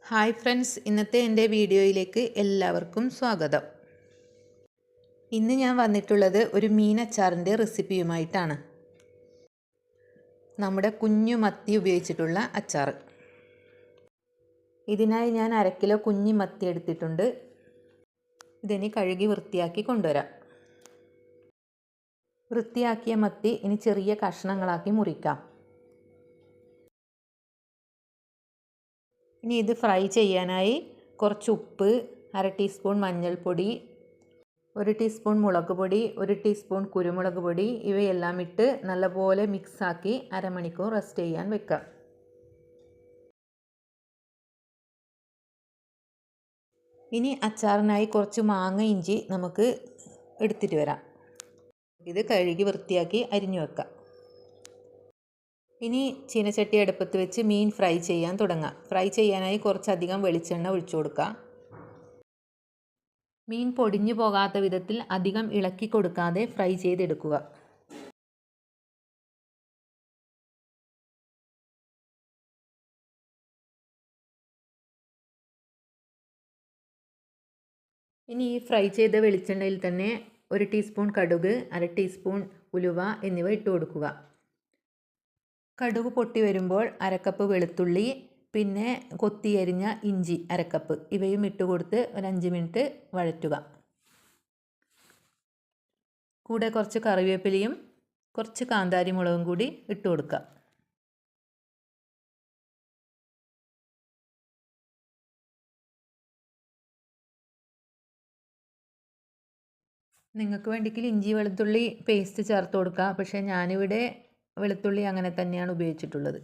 Hi friends, ഇന്നത്തെ എൻ്റെ വീഡിയോയിലേക്ക് എല്ലാവർക്കും സ്വാഗതം. ഇന്ന് ഞാൻ വന്നിട്ടുള്ളത് ഒരു മീൻ അച്ചാറിൻ്റെ റെസിപ്പിയുമായിട്ടാണ്. നമ്മുടെ കുഞ്ഞു മത്തി ഉപയോഗിച്ചിട്ടുള്ള അച്ചാർ. ഇതിനായി ഞാൻ 1/2 കിലോ കുഞ്ഞു മത്തി എടുത്തിട്ടുണ്ട്. ഇതിനി കഴുകി വൃത്തിയാക്കി കൊണ്ടുവരാം. വൃത്തിയാക്കിയ മത്തി ഇനി ചെറിയ കഷ്ണങ്ങളാക്കി മുറിക്കാം. ഇനി ഇത് ഫ്രൈ ചെയ്യാനായി കുറച്ച് ഉപ്പ്, 1/2 ടീസ്പൂൺ മഞ്ഞൾപ്പൊടി, 1 ടീസ്പൂൺ മുളക് പൊടി, 1 ടീസ്പൂൺ കുരുമുളക് പൊടി ഇവയെല്ലാം ഇട്ട് നല്ലപോലെ മിക്സാക്കി അരമണിക്കൂർ റെസ്റ്റ് ചെയ്യാൻ വെക്കാം. ഇനി അച്ചാറിനായി കുറച്ച് മാങ്ങ ഇഞ്ചി നമുക്ക് എടുത്തിട്ട് വരാം. ഇത് കഴുകി വൃത്തിയാക്കി അരിഞ്ഞു വെക്കാം. ഇനി ചീനച്ചട്ടി അടുപ്പത്ത് വെച്ച് മീൻ ഫ്രൈ ചെയ്യാൻ തുടങ്ങാം. ഫ്രൈ ചെയ്യാനായി കുറച്ചധികം വെളിച്ചെണ്ണ ഒഴിച്ചു കൊടുക്കുക. മീൻ പൊടിഞ്ഞു പോകാത്ത വിധത്തിൽ അധികം ഇളക്കി കൊടുക്കാതെ ഫ്രൈ ചെയ്തെടുക്കുക. ഇനി ഈ ഫ്രൈ ചെയ്ത വെളിച്ചെണ്ണയിൽ തന്നെ 1 ടീസ്പൂൺ കടുക്, 1/2 ടീസ്പൂൺ ഉലുവ എന്നിവ ഇട്ട് കൊടുക്കുക. കടുക് പൊട്ടി വരുമ്പോൾ 1/2 കപ്പ് വെളുത്തുള്ളി, പിന്നെ കൊത്തിയരിഞ്ഞ ഇഞ്ചി 1/2 കപ്പ് ഇവയും ഇട്ട് കൊടുത്ത് ഒരു 5 മിനിറ്റ് വഴറ്റുക. കൂടെ കുറച്ച് കറിവേപ്പിലയും കുറച്ച് കാന്താരി മുളകും കൂടി ഇട്ട് കൊടുക്കുക. നിങ്ങൾക്ക് വേണ്ടിയെങ്കിൽ ഇഞ്ചി വെളുത്തുള്ളി പേസ്റ്റ് ചേർത്ത് കൊടുക്കുക. പക്ഷേ ഞാനിവിടെ വെളുത്തുള്ളി അങ്ങനെ തന്നെയാണ് ഉപയോഗിച്ചിട്ടുള്ളത്.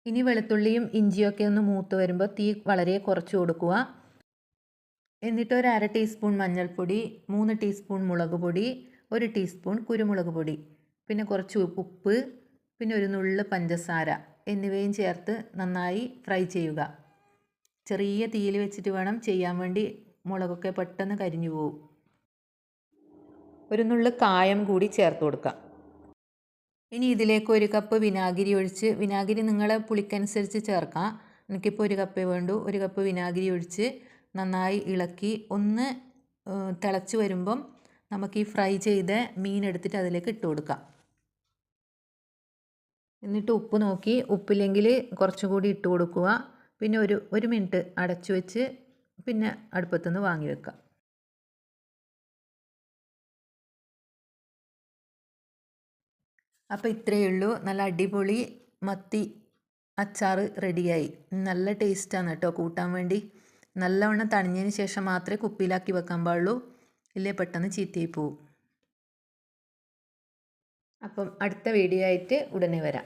ഇനി വെളുത്തുള്ളിയും ഇഞ്ചിയൊക്കെ ഒന്ന് മൂത്ത് വരുമ്പോൾ തീ വളരെ കുറച്ച് കൊടുക്കുക. എന്നിട്ട് ഒരു 1/2 ടീസ്പൂൺ മഞ്ഞൾപ്പൊടി, 3 ടീസ്പൂൺ മുളക് പൊടി, 1 ടീസ്പൂൺ കുരുമുളക് പൊടി, പിന്നെ കുറച്ച് ഉപ്പ്, പിന്നെ ഒരു നുള്ള് പഞ്ചസാര എന്നിവയും ചേർത്ത് നന്നായി ഫ്രൈ ചെയ്യുക. ചെറിയ തീയിൽ വെച്ചിട്ട് വേണം ചെയ്യാൻ വേണ്ടി, മുളകൊക്കെ പെട്ടെന്ന് കരിഞ്ഞു പോകും. ഒരു നുള്ള് കായം കൂടി ചേർത്ത് കൊടുക്കാം. ഇനി ഇതിലേക്ക് 1 കപ്പ് വിനാഗിരി ഒഴിച്ച്, വിനാഗിരി നിങ്ങളെ പുളിക്കനുസരിച്ച് ചേർക്കാം. എനിക്കിപ്പോൾ 1 കപ്പേ വേണ്ടൂ. 1 കപ്പ് വിനാഗിരി ഒഴിച്ച് നന്നായി ഇളക്കി ഒന്ന് തിളച്ച് വരുമ്പം നമുക്ക് ഈ ഫ്രൈ ചെയ്ത മീൻ എടുത്തിട്ട് അതിലേക്ക് ഇട്ട് കൊടുക്കാം. എന്നിട്ട് ഉപ്പ് നോക്കി, ഉപ്പില്ലെങ്കിൽ കുറച്ചും കൂടി ഇട്ട് കൊടുക്കുക. പിന്നെ ഒരു മിനിറ്റ് അടച്ചു വെച്ച് പിന്നെ അടുപ്പത്തുനിന്ന് വാങ്ങി വെക്കാം. അപ്പോൾ ഇത്രയേ ഉള്ളൂ. നല്ല അടിപൊളി മത്തി അച്ചാർ റെഡിയായി. നല്ല ടേസ്റ്റാണ് കേട്ടോ കൂട്ടാൻ വേണ്ടി. നല്ലവണ്ണം തണിഞ്ഞതിന് ശേഷം മാത്രമേ കുപ്പിയിലാക്കി വെക്കാൻ പാടുള്ളൂ, ഇല്ലേ പെട്ടെന്ന് ചീത്തയായി പോവും. അപ്പം അടുത്ത വീഡിയോ ആയിട്ട് ഉടനെ വരാം.